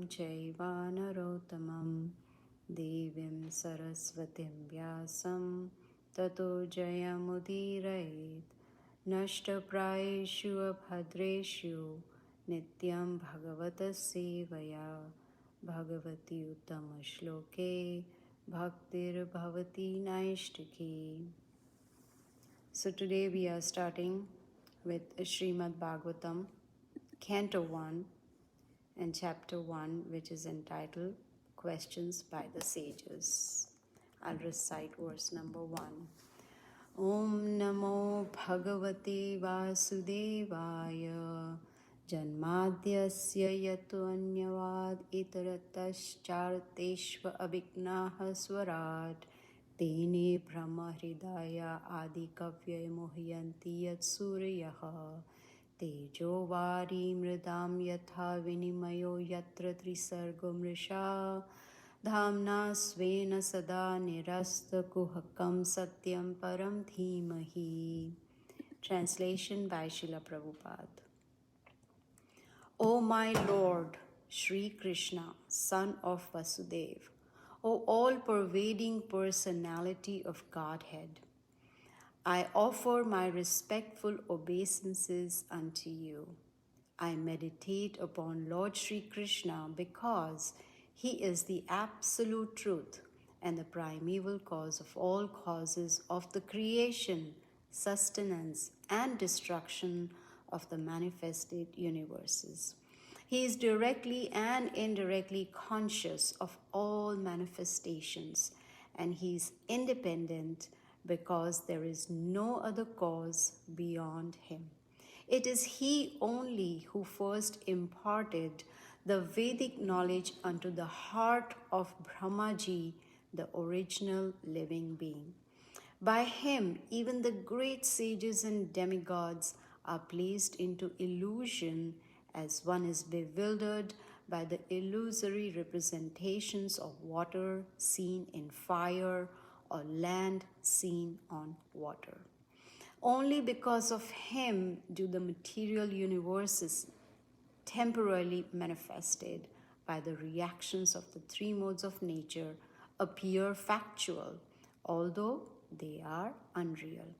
chaiva narottamam devim saraswatim vyasam tato jayamudirayet nashtaprayeshu abhadreshu nityam bhagavata sevaya bhagavati uttama shloke bhaktir bhavati naishtaki. So today we are starting with Srimad Bhagavatam, Canto 1 and Chapter 1, which is entitled Questions by the Sages. I'll recite verse number 1. Om Namo Bhagavate Vasudevaya Janmadhyasya Yato Anyavad Itaratascharateshva Abhignaha Swarat Tene Brahma Hridaya Adi Kavya Mohiyanti Yat Suryaha Tejo Vari Mridam Yatha Vinimayo Yatra Trisargo Mrisha Dhamna Svena Sada Nirasta Kuhakam Satyam Param Dhimahi. Translation by Srila Prabhupada. O my Lord, Sri Krishna, son of Vasudeva, O all-pervading personality of Godhead, I offer my respectful obeisances unto you. I meditate upon Lord Sri Krishna because he is the absolute truth and the primeval cause of all causes of the creation, sustenance, and destruction of the manifested universes. He is directly and indirectly conscious of all manifestations, and he is independent because there is no other cause beyond him. It is he only who first imparted the Vedic knowledge unto the heart of Brahmaji, the original living being. By him, even the great sages and demigods are placed into illusion as one is bewildered by the illusory representations of water seen in fire or land seen on water. Only because of him do the material universes temporarily manifested by the reactions of the three modes of nature appear factual, although they are unreal.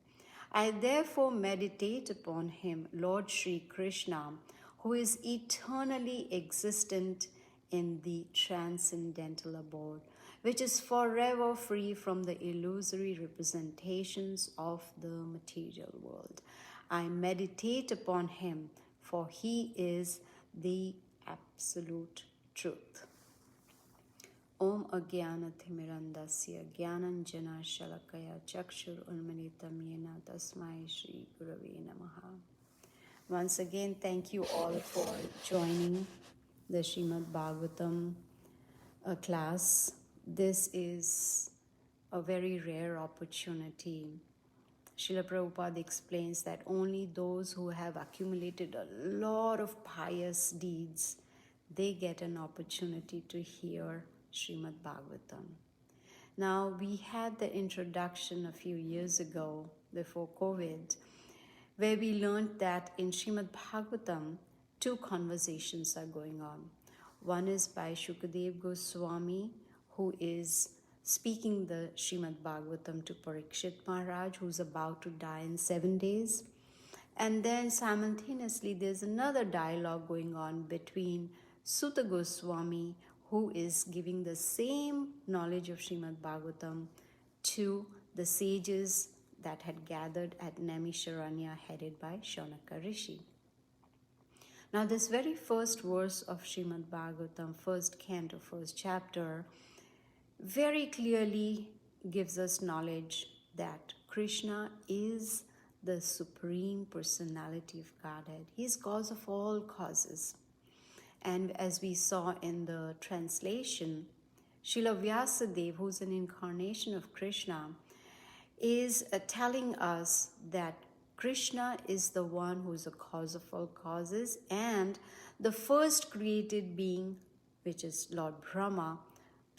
I therefore meditate upon him, Lord Sri Krishna, who is eternally existent in the Transcendental abode, which is forever free from the illusory representations of the material world. I meditate upon him, for he is the absolute truth. Om Ajnanathmirandasya Jnananjana Shalakaya Chakshur Unmanitam Yena Tasmai Shri Gurave Namaha. Once again, thank you all for joining the Srimad Bhagavatam class. This is a very rare opportunity. Srila Prabhupada explains that only those who have accumulated a lot of pious deeds, they get an opportunity to hear Srimad Bhagavatam. Now, we had the introduction a few years ago, before COVID, where we learned that in Srimad Bhagavatam, two conversations are going on. One is by Shukadev Goswami, who is speaking the Srimad Bhagavatam to Parikshit Maharaj, who's about to die in 7 days. And then simultaneously, there's another dialogue going on between Suta Goswami, who is giving the same knowledge of Srimad Bhagavatam to the sages that had gathered at Naimisharanya, headed by Shaunaka Rishi. Now, this very first verse of Srimad Bhagavatam, first canto, first chapter, very clearly gives us knowledge that Krishna is the Supreme Personality of Godhead. He is cause of all causes. And as we saw in the translation, Srila Vyasadeva, who's an incarnation of Krishna, is telling us that Krishna is the one who is the cause of all causes, and the first created being, which is Lord Brahma,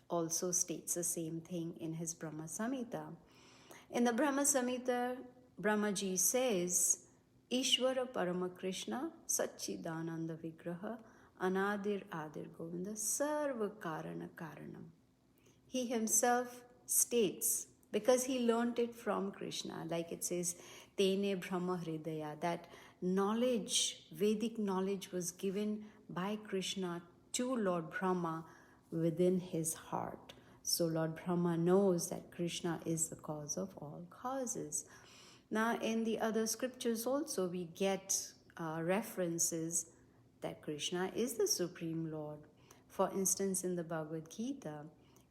also states the same thing in his Brahma Samhita. In the Brahma Samhita, Brahmaji says, Ishvara Parama Krishna Satchidananda Vigraha Anadir Adir Govinda Sarva Karana Karanam. He himself states, because he learnt it from Krishna, like it says, Tene Brahma Hridaya, that knowledge, Vedic knowledge was given by Krishna to Lord Brahma within his heart. So Lord Brahma knows that Krishna is the cause of all causes. Now in the other scriptures also we get references that Krishna is the Supreme Lord. For instance, in the Bhagavad Gita,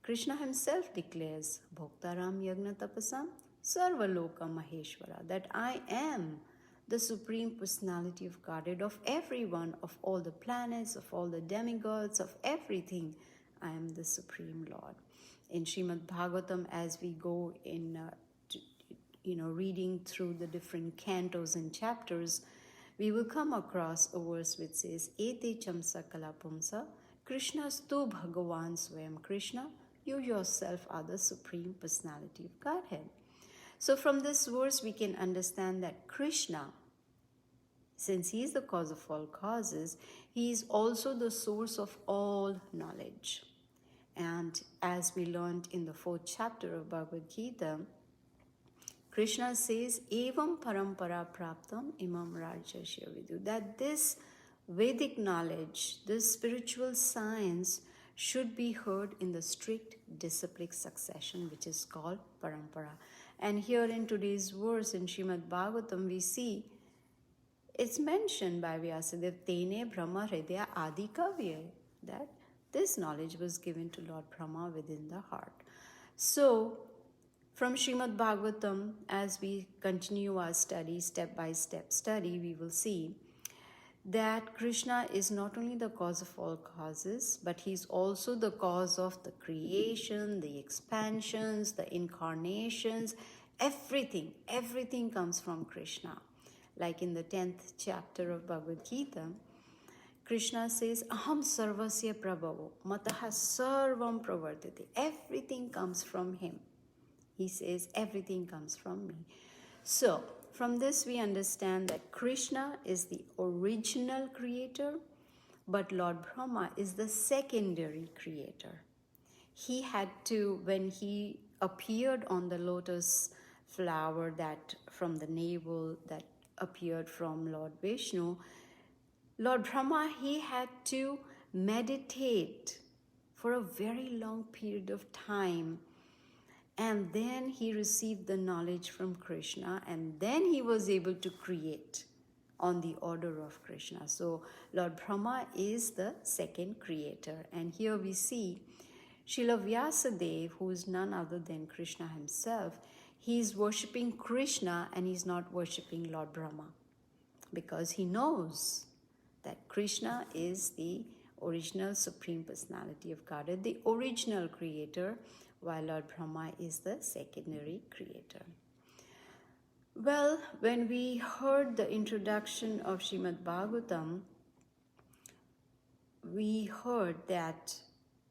Krishna himself declares, Bhoktaram Yagna Tapasam Sarvaloka Maheshwara, that I am the Supreme Personality of Godhead of everyone, of all the planets, of all the demigods, of everything. I am the Supreme Lord. In Srimad Bhagavatam, as we go in, reading through the different cantos and chapters, we will come across a verse which says, Ete chamsa kalapumsa, Krishnastu Bhagavan Swayam Krishna, you yourself are the Supreme Personality of Godhead. So from this verse we can understand that Krishna, since he is the cause of all causes, he is also the source of all knowledge. And as we learned in the 4th chapter of Bhagavad Gita, Krishna says, Evam parampara praptam imam rajasya vidu, that this Vedic knowledge, this spiritual science should be heard in the strict disciplic succession, which is called parampara. And here in today's verse in Srimad Bhagavatam, we see it's mentioned by Vyasadeva, Tene Brahma Hridaya Adi Kavya, that this knowledge was given to Lord Brahma within the heart. So, from Srimad Bhagavatam, as we continue our study, step-by-step study, we will see that Krishna is not only the cause of all causes, but he's also the cause of the creation, the expansions, the incarnations, everything comes from Krishna. Like in the 10th chapter of Bhagavad Gita, Krishna says, Aham sarvasya prabhavo, mataha sarvam pravartite. Everything comes from him. He says, everything comes from me. So, from this we understand that Krishna is the original creator, but Lord Brahma is the secondary creator. He had to, when he appeared on the lotus flower that from the navel that appeared from Lord Vishnu, Lord Brahma, he had to meditate for a very long period of time. And then he received the knowledge from Krishna, and then he was able to create on the order of Krishna. So Lord Brahma is the second creator. And here we see Srila Vyasadeva, who is none other than Krishna himself, he is worshipping Krishna and he's not worshipping Lord Brahma, because he knows that Krishna is the original Supreme Personality of Godhead, the original creator, while Lord Brahma is the secondary creator. Well, when we heard the introduction of Srimad Bhagavatam, we heard that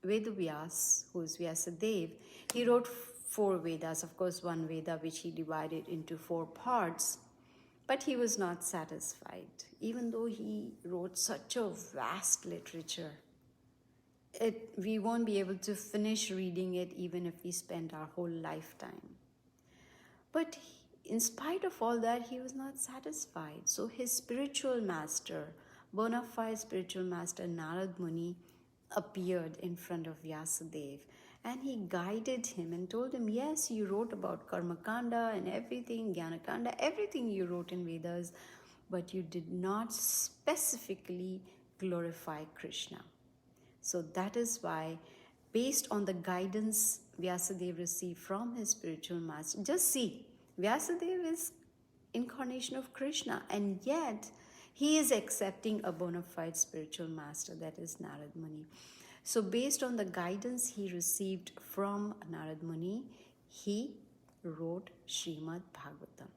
Vedavyas, who is Vyasadeva, he wrote 4 Vedas, of course one Veda which he divided into 4 parts, but he was not satisfied, even though he wrote such a vast literature. We won't be able to finish reading it even if we spend our whole lifetime. But in spite of all that, he was not satisfied. So his spiritual master, bona fide spiritual master Narad Muni, appeared in front of Vyasadeva, and he guided him and told him, yes, you wrote about Karmakanda and everything, Jnanakanda, everything you wrote in Vedas, but you did not specifically glorify Krishna. So that is why, based on the guidance Vyasadeva received from his spiritual master, just see, Vyasadeva is incarnation of Krishna, and yet he is accepting a bona fide spiritual master, that is Narad Muni. So based on the guidance he received from Narad Muni, he wrote Srimad Bhagavatam.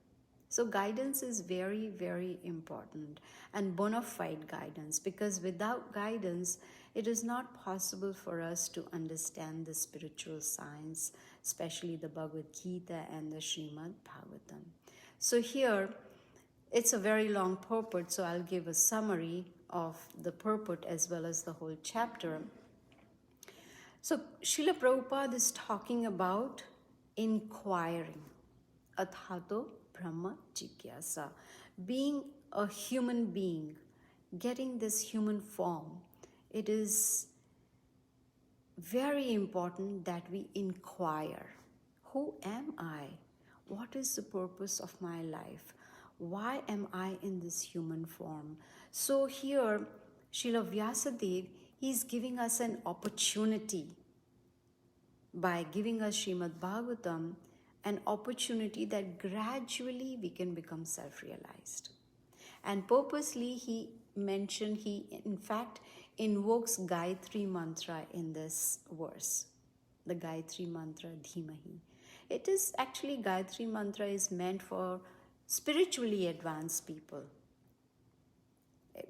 So guidance is very, very important, and bona fide guidance, because without guidance, it is not possible for us to understand the spiritual science, especially the Bhagavad Gita and the Srimad Bhagavatam. So here, It's a very long purport, so I'll give a summary of the purport as well as the whole chapter. So Srila Prabhupada is talking about inquiring, athato brahma jigyasa, being a human being, getting this human form. It is very important that we inquire. Who am I? What is the purpose of my life? Why am I in this human form? So here, Srila Vyasadeva, he's giving us an opportunity by giving us Srimad Bhagavatam, an opportunity that gradually we can become self-realized. And purposely he mentioned, he in fact invokes Gayatri mantra in this verse, the Gayatri mantra Dhimahi. It is actually, Gayatri mantra is meant for spiritually advanced people.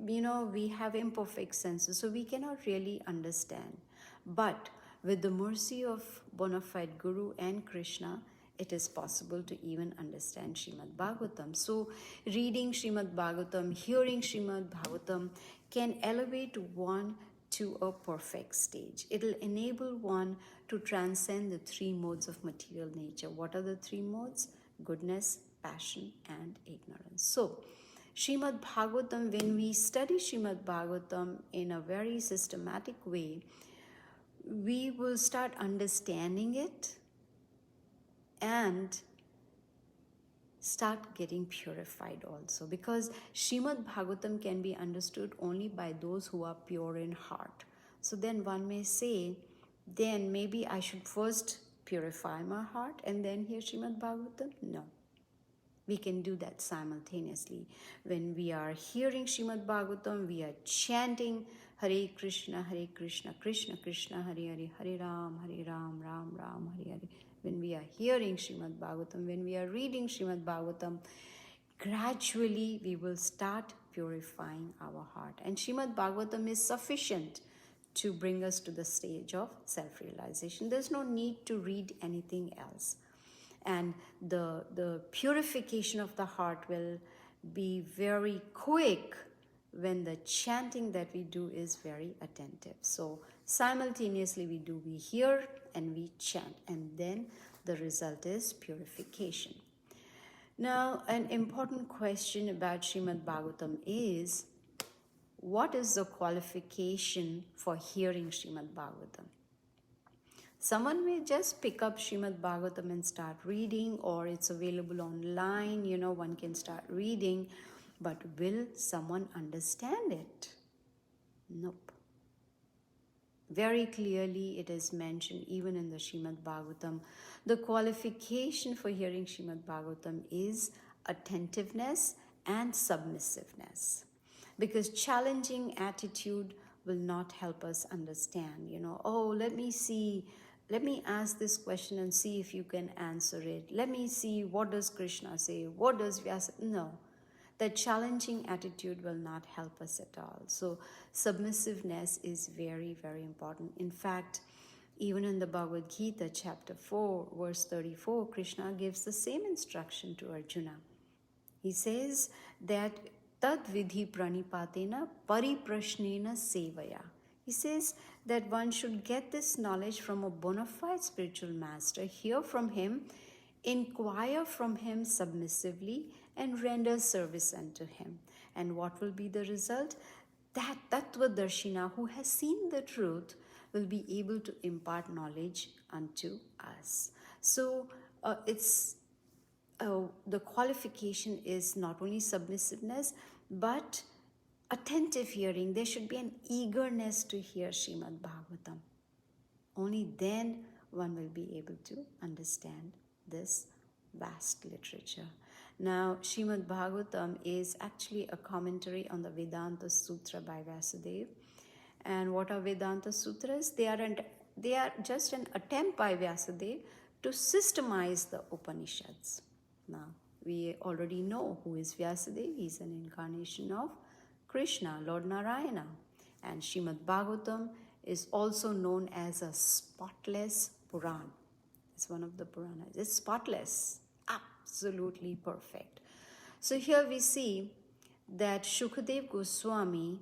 You know, we have imperfect senses, so we cannot really understand. But with the mercy of bona fide Guru and Krishna, it is possible to even understand Srimad Bhagavatam. So reading Srimad Bhagavatam, hearing Srimad Bhagavatam can elevate one to a perfect stage. It will enable one to transcend the three modes of material nature. What are the three modes? Goodness, passion, and ignorance. So Srimad Bhagavatam, when we study Srimad Bhagavatam in a very systematic way, we will start understanding it and start getting purified also, because Srimad Bhagavatam can be understood only by those who are pure in heart. So then one may say, then maybe I should first purify my heart and then hear Srimad Bhagavatam? No. We can do that simultaneously. When we are hearing Srimad Bhagavatam, we are chanting Hare Krishna, Krishna Krishna, Hare Hare, Hare Ram, Ram Ram, Hare Hare. When we are hearing Srimad Bhagavatam, when we are reading Srimad Bhagavatam, gradually we will start purifying our heart. And Srimad Bhagavatam is sufficient to bring us to the stage of self-realization. There's no need to read anything else. And the purification of the heart will be very quick when the chanting that we do is very attentive. So simultaneously we hear and we chant, and then the result is purification. Now, an important question about Srimad Bhagavatam is, what is the qualification for hearing Srimad Bhagavatam? Someone may just pick up Srimad Bhagavatam and start reading, or it's available online, one can start reading, but will someone understand it? Nope. Very clearly it is mentioned even in the Srimad Bhagavatam. The qualification for hearing Srimad Bhagavatam is attentiveness and submissiveness, because challenging attitude will not help us understand. Let me ask this question and see if you can answer it. Let me see, what does Krishna say? What does Vyasa? No. That challenging attitude will not help us at all. So submissiveness is very, very important. In fact, even in the Bhagavad Gita, chapter 4, verse 34, Krishna gives the same instruction to Arjuna. He says that tad vidhi pranipatena pariprashnena sevaya. He says that one should get this knowledge from a bona fide spiritual master, hear from him, inquire from him submissively, and render service unto him. And what will be the result? That Tattvadarshina, who has seen the truth, will be able to impart knowledge unto us. So the qualification is not only submissiveness, but attentive hearing. There should be an eagerness to hear Srimad Bhagavatam. Only then one will be able to understand this vast literature. Now, Srimad Bhagavatam is actually a commentary on the Vedanta Sutra by Vyasadeva. And what are Vedanta Sutras? They are just an attempt by Vyasadeva to systemize the Upanishads. Now, we already know who is Vyasadeva. He is an incarnation of Krishna, Lord Narayana. And Srimad Bhagavatam is also known as a spotless Puran. It's one of the Puranas. It's spotless, absolutely perfect. So here we see that Shukadev Goswami,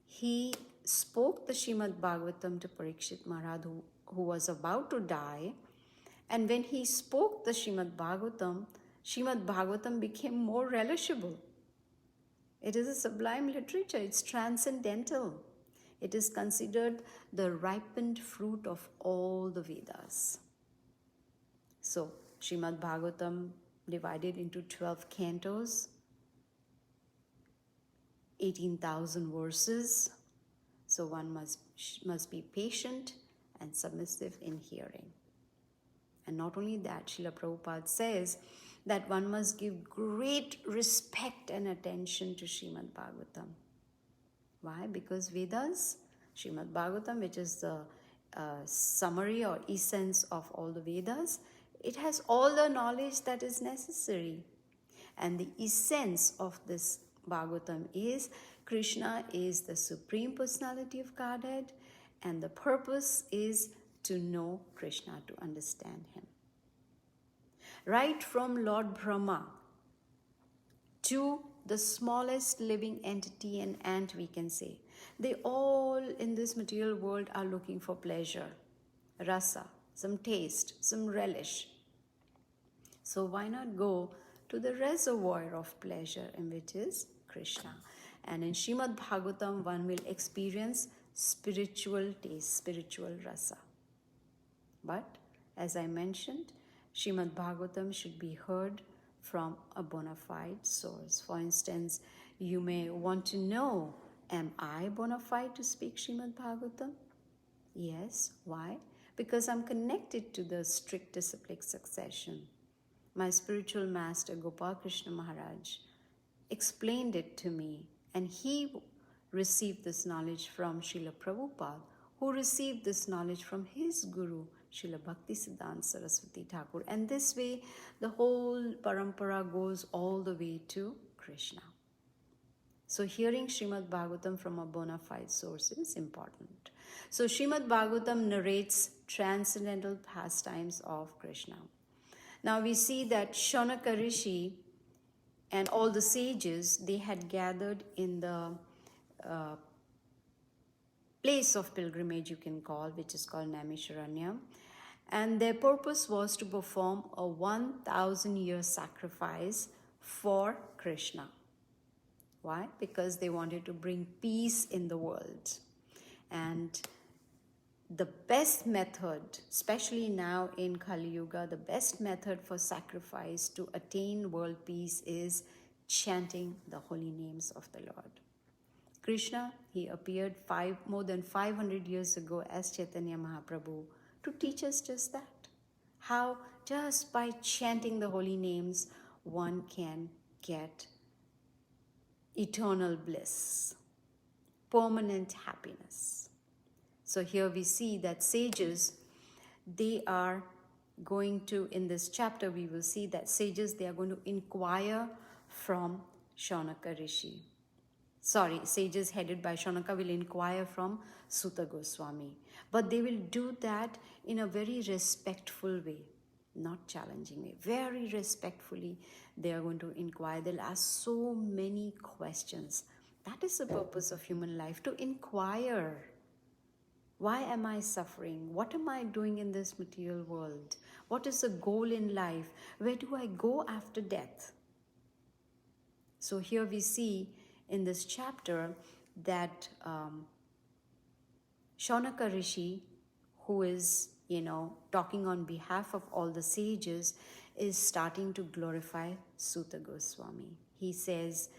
he spoke the Srimad Bhagavatam to Parikshit Maharaj, who was about to die. And when he spoke the Srimad Bhagavatam became more relishable. It is a sublime literature. It's transcendental. It is considered the ripened fruit of all the Vedas. So, Srimad Bhagavatam divided into 12 cantos, 18,000 verses. So one must be patient and submissive in hearing. And not only that, Srila Prabhupada says that one must give great respect and attention to Srimad Bhagavatam. Why? Because Vedas, Srimad Bhagavatam, which is the summary or essence of all the Vedas, it has all the knowledge that is necessary. And the essence of this Bhagavatam is Krishna is the Supreme Personality of Godhead, and the purpose is to know Krishna, to understand him. Right from Lord Brahma to the smallest living entity and ant, we can say, they all in this material world are looking for pleasure, rasa, some taste, some relish. So why not go to the reservoir of pleasure, in which is Krishna? And in Srimad Bhagavatam, one will experience spiritual taste, spiritual rasa. But as I mentioned, Srimad Bhagavatam should be heard from a bona fide source. For instance, you may want to know, am I bona fide to speak Srimad Bhagavatam? Yes. Why? Because I'm connected to the strict disciplic succession. My spiritual master, Gopal Krishna Maharaj, explained it to me, and he received this knowledge from Srila Prabhupada, who received this knowledge from his guru, Srila Bhaktisiddhanta Saraswati Thakur. And this way, the whole parampara goes all the way to Krishna. So hearing Srimad Bhagavatam from a bona fide source is important. So Srimad Bhagavatam narrates transcendental pastimes of Krishna. Now we see that Shaunaka Rishi and all the sages, they had gathered in the place of pilgrimage, you can call, which is called Naimisharanya. And their purpose was to perform a 1,000-year sacrifice for Krishna. Why? Because they wanted to bring peace in the world. And the best method, especially now in Kali Yuga, the best method for sacrifice to attain world peace is chanting the holy names of the Lord. Krishna, he appeared more than 500 years ago as Chaitanya Mahaprabhu to teach us just that. How just by chanting the holy names, one can get eternal bliss, permanent happiness. So here we see that sages, they are going to, in this chapter, we will see that sages, they are going to inquire from Shaunaka Rishi. Sages headed by Shaunaka will inquire from Suta Goswami. But they will do that in a very respectful way, not challenging way. Very respectfully, they are going to inquire. They'll ask so many questions. That is the purpose of human life, to inquire. Why am I suffering? What am I doing in this material world? What is the goal in life? Where do I go after death? So here we see in this chapter that Shaunaka Rishi, who is, talking on behalf of all the sages, is starting to glorify Suta Goswami. He says,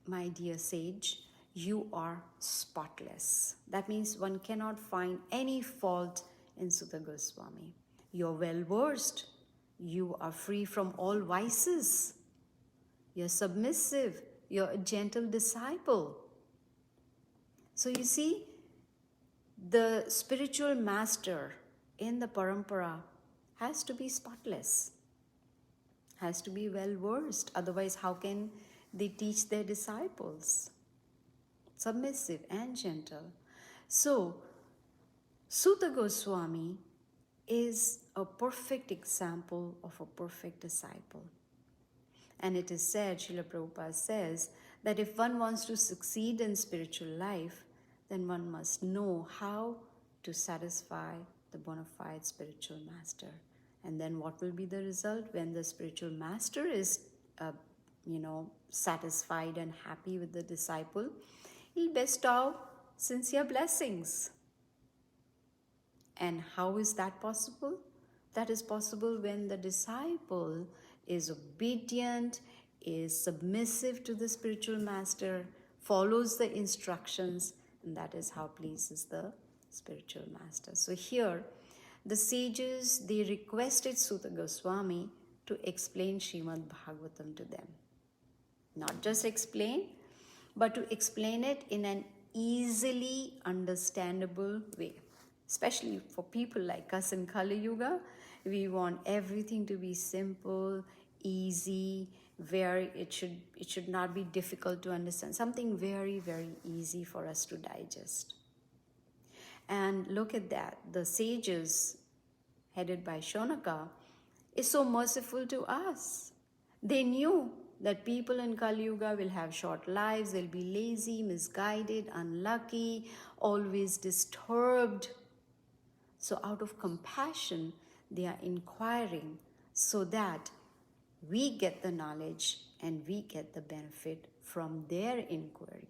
my dear sage, you are spotless. That means one cannot find any fault in Suta Goswami. You're well versed. You are free from all vices. You're submissive. You're a gentle disciple. So you see, the spiritual master in the parampara has to be spotless, has to be well versed. Otherwise, how can they teach their disciples? Submissive and gentle. So, Suta Goswami is a perfect example of a perfect disciple. And it is said, Srila Prabhupada says, that if one wants to succeed in spiritual life, then one must know how to satisfy the bona fide spiritual master. And then what will be the result when the spiritual master is, satisfied and happy with the disciple? He'll bestow sincere blessings. And how is that possible? That is possible when the disciple is obedient, is submissive to the spiritual master, follows the instructions, and that is how pleases the spiritual master. So here, the sages, they requested Suta Goswami to explain Srimad Bhagavatam to them. Not just explain, but to explain it in an easily understandable way. Especially for people like us in Kali Yuga, we want everything to be simple, easy, it should not be difficult to understand. Something very, very easy for us to digest. And look at that. The sages, headed by Shonaka, is so merciful to us. They knew that people in Kali Yuga will have short lives, they'll be lazy, misguided, unlucky, always disturbed. So out of compassion, they are inquiring so that we get the knowledge and we get the benefit from their inquiry.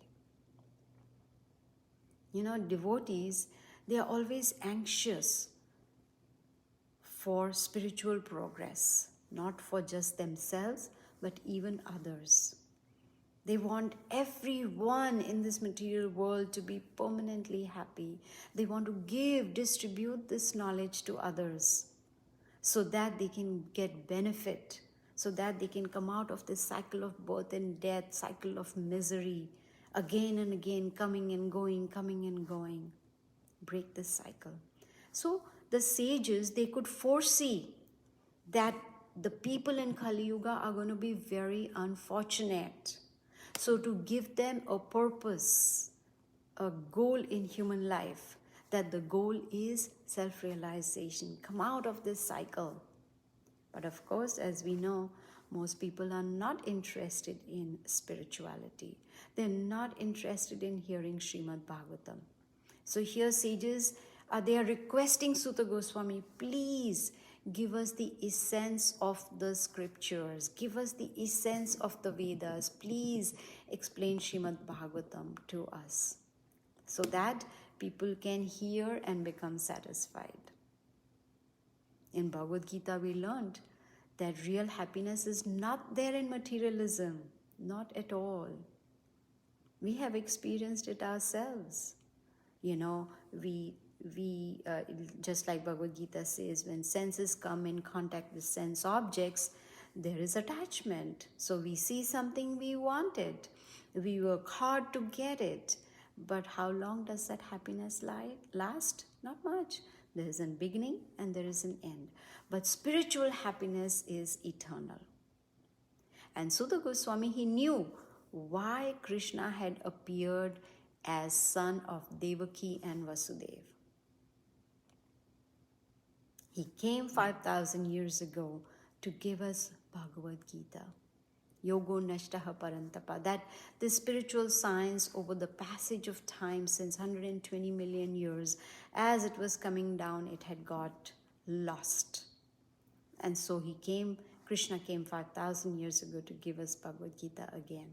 Devotees, they are always anxious for spiritual progress, not for just themselves, but even others. They want everyone in this material world to be permanently happy. They want to distribute this knowledge to others so that they can get benefit, so that they can come out of this cycle of birth and death, cycle of misery, again and again, coming and going, coming and going. Break this cycle. So the sages, they could foresee that the people in Kali Yuga are going to be very unfortunate. So to give them a purpose, a goal in human life, that the goal is self-realization, come out of this cycle. But of course, as we know, most people are not interested in spirituality. They're not interested in hearing Srimad Bhagavatam. So here sages, they are requesting Suta Goswami, please give us the essence of the scriptures. Give us the essence of the Vedas. Please explain Srimad Bhagavatam to us so that people can hear and become satisfied. In Bhagavad Gita, we learned that real happiness is not there in materialism, not at all. We have experienced it ourselves. We just like Bhagavad Gita says, when senses come in contact with sense objects, there is attachment. So we see something, we want it. We work hard to get it. But how long does that happiness last? Not much. There is a beginning and there is an end. But spiritual happiness is eternal. And Suta Goswami, he knew why Krishna had appeared as son of Devaki and Vasudeva. He came 5,000 years ago to give us Bhagavad Gita. Yogo Nashtaha Parantapa, that the spiritual science over the passage of time since 120 million years, as it was coming down, it had got lost. And so Krishna came 5,000 years ago to give us Bhagavad Gita again.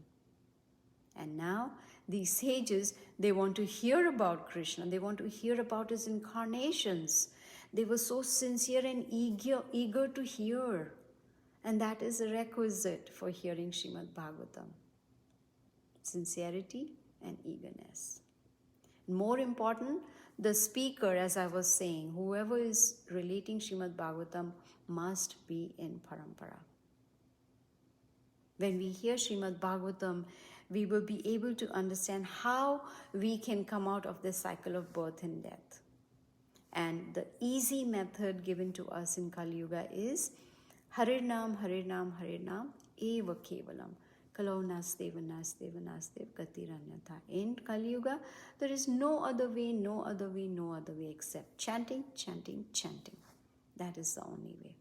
And now these sages, they want to hear about Krishna. They want to hear about his incarnations. They were so sincere and eager to hear. And that is a requisite for hearing Srimad Bhagavatam. Sincerity and eagerness. More important, the speaker, as I was saying, whoever is relating Srimad Bhagavatam must be in parampara. When we hear Srimad Bhagavatam, we will be able to understand how we can come out of this cycle of birth and death. And the easy method given to us in Kali Yuga is Harinam, Harinam, Harinam, Eva Kevalam. Kalau Nasdeva, Nasdeva, Nasdeva, Gatiranyatha. In Kali Yuga, there is no other way, no other way, no other way except chanting, chanting, chanting. That is the only way.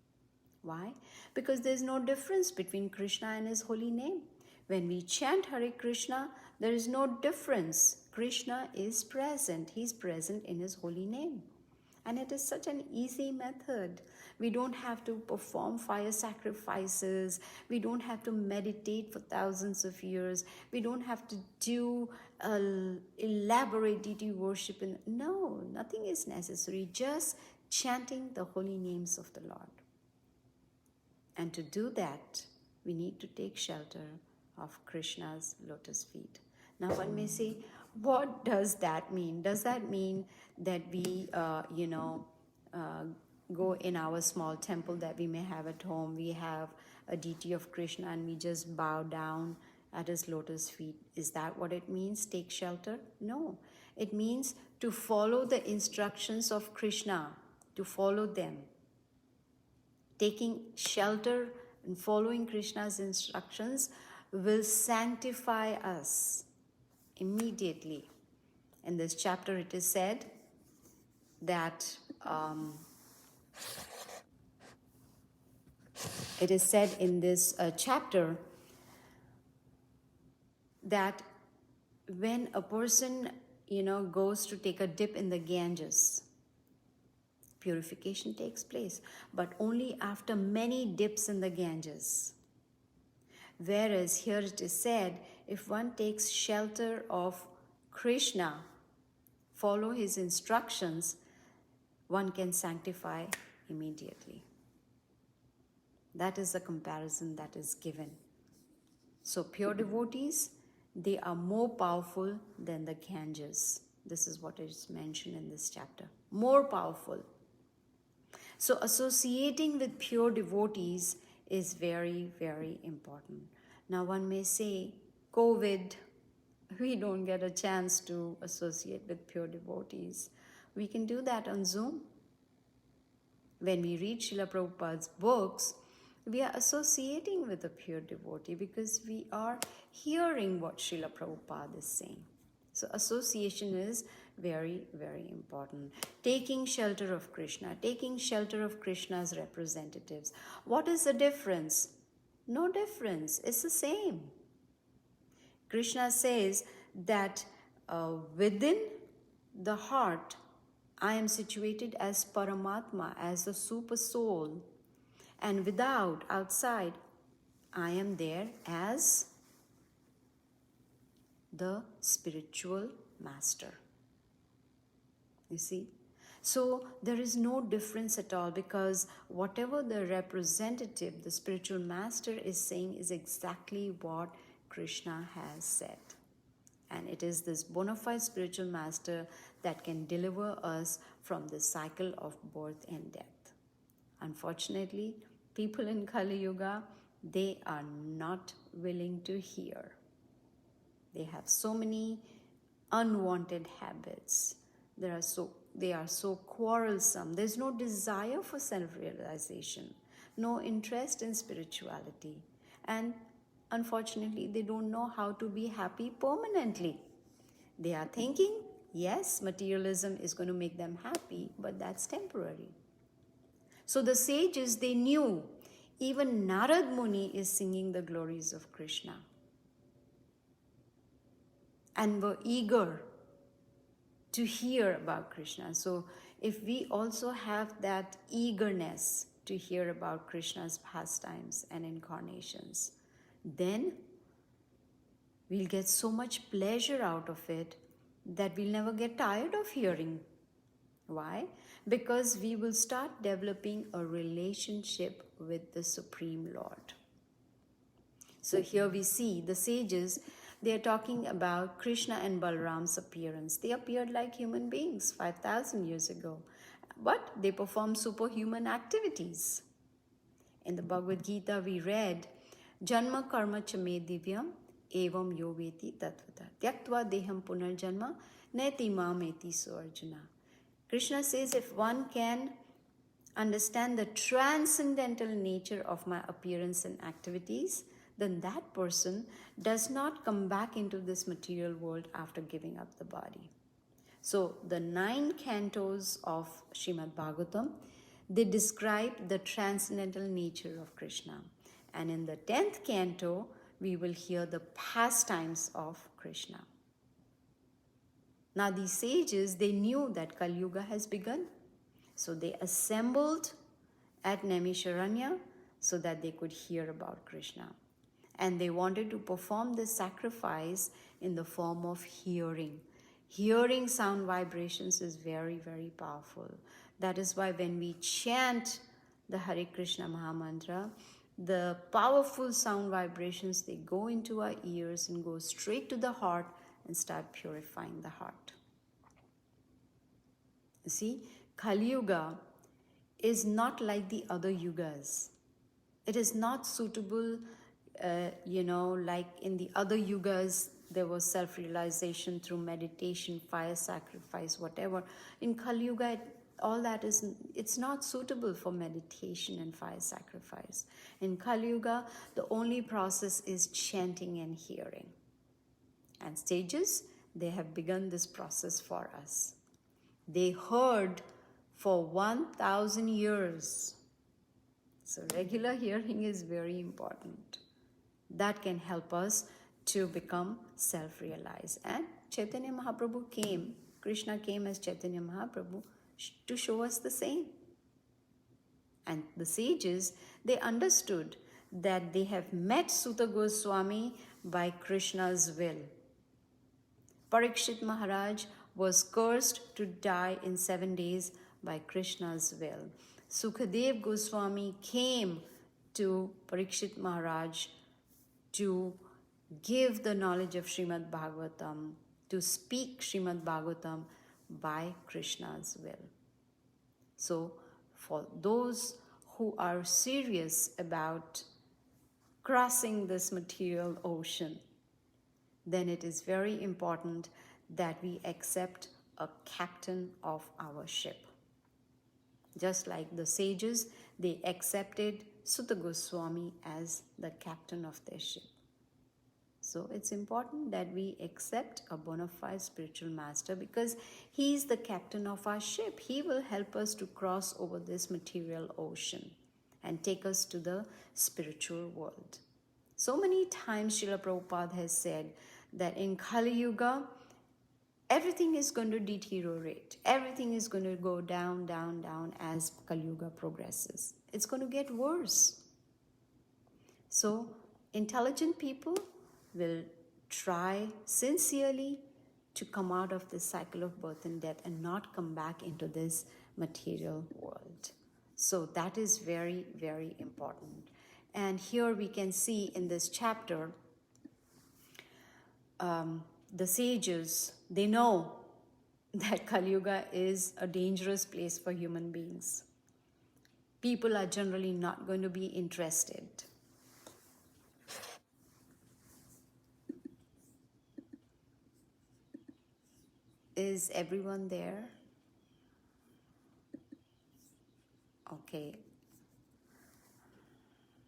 Why? Because there's no difference between Krishna and his holy name. When we chant Hare Krishna, there is no difference. Krishna is present. He's present in his holy name. And it is such an easy method. We don't have to perform fire sacrifices. We don't have to meditate for thousands of years. We don't have to do elaborate deity worship. No, nothing is necessary. Just chanting the holy names of the Lord. And to do that, we need to take shelter of Krishna's lotus feet. Now one may say, what does that mean? Does that mean that we, go in our small temple that we may have at home, we have a deity of Krishna and we just bow down at his lotus feet? Is that what it means, take shelter? No. It means to follow the instructions of Krishna, to follow them. Taking shelter and following Krishna's instructions will sanctify us immediately. In this chapter it is said that it is said in this chapter that when a person goes to take a dip in the Ganges, purification takes place, but only after many dips in the Ganges. Whereas here it is said, if one takes shelter of Krishna, follow his instructions, one can sanctify immediately. That is the comparison that is given. So pure devotees, they are more powerful than the Ganges. This is what is mentioned in this chapter. More powerful. So associating with pure devotees is very, very important. Now one may say, COVID, we don't get a chance to associate with pure devotees. We can do that on Zoom. When we read Srila Prabhupada's books, we are associating with a pure devotee because we are hearing what Srila Prabhupada is saying. So association is very, very important. Taking shelter of Krishna, taking shelter of Krishna's representatives. What is the difference? No difference. It's the same. Krishna says that within the heart, I am situated as Paramatma, as the super soul. And without, outside, I am there as the spiritual master. You see? So there is no difference at all, because whatever the representative, the spiritual master is saying is exactly what Krishna has said. And it is this bona fide spiritual master that can deliver us from the cycle of birth and death. Unfortunately, people in Kali Yuga, they are not willing to hear. They have so many unwanted habits. They are so quarrelsome. There's no desire for self-realization, no interest in spirituality. And unfortunately, they don't know how to be happy permanently. They are thinking, yes, materialism is going to make them happy, but that's temporary. So the sages, they knew even Narad Muni is singing the glories of Krishna and were eager to hear about Krishna. So if we also have that eagerness to hear about Krishna's pastimes and incarnations, then we'll get so much pleasure out of it that we'll never get tired of hearing. Why? Because we will start developing a relationship with the Supreme Lord. So here we see the sages, they are talking about Krishna and Balram's appearance. They appeared like human beings 5,000 years ago, but they performed superhuman activities. In the Bhagavad Gita we read, Janma karma chame divyam evam yoveti tatvata tyaktva deham punarjanma neti mameti so Arjuna. Krishna says, if one can understand the transcendental nature of my appearance and activities, then that person does not come back into this material world after giving up the body. So the 9 cantos of Srimad Bhagavatam, they describe the transcendental nature of Krishna. And in the 10th canto, we will hear the pastimes of Krishna. Now these sages, they knew that Kali Yuga has begun. So they assembled at Naimisharanya so that they could hear about Krishna. And they wanted to perform this sacrifice in the form of hearing. Hearing sound vibrations is very, very powerful. That is why when we chant the Hare Krishna Mahamantra, the powerful sound vibrations, they go into our ears and go straight to the heart and start purifying the heart. You see, Kali Yuga is not like the other yugas. It is not suitable, like in the other yugas, there was self-realization through meditation, fire sacrifice, whatever. In Kali Yuga, all that it's not suitable for meditation and fire sacrifice. In Kali Yuga, the only process is chanting and hearing. And sages, they have begun this process for us. They heard for 1,000 years. So regular hearing is very important. That can help us to become self-realized. And Chaitanya Mahaprabhu came, Krishna came as Chaitanya Mahaprabhu to show us the same. And the sages, they understood that they have met Suta Goswami by Krishna's will. Parikshit Maharaj was cursed to die in 7 days by Krishna's will. Sukadev Goswami came to Parikshit Maharaj to give the knowledge of Srimad Bhagavatam, to speak Srimad Bhagavatam by Krishna's will. So, for those who are serious about crossing this material ocean, then it is very important that we accept a captain of our ship. Just like the sages, they accepted Suta Goswami as the captain of their ship. So it's important that we accept a bona fide spiritual master because he is the captain of our ship. He will help us to cross over this material ocean and take us to the spiritual world. So many times Srila Prabhupada has said that in Kali Yuga, everything is going to deteriorate. Everything is going to go down, down, down as Kali Yuga progresses. It's going to get worse. So, intelligent people will try sincerely to come out of this cycle of birth and death and not come back into this material world. So, that is very, very important. And here we can see in this chapter, the sages, they know that Kali Yuga is a dangerous place for human beings. People are generally not going to be interested. Is everyone there? Okay,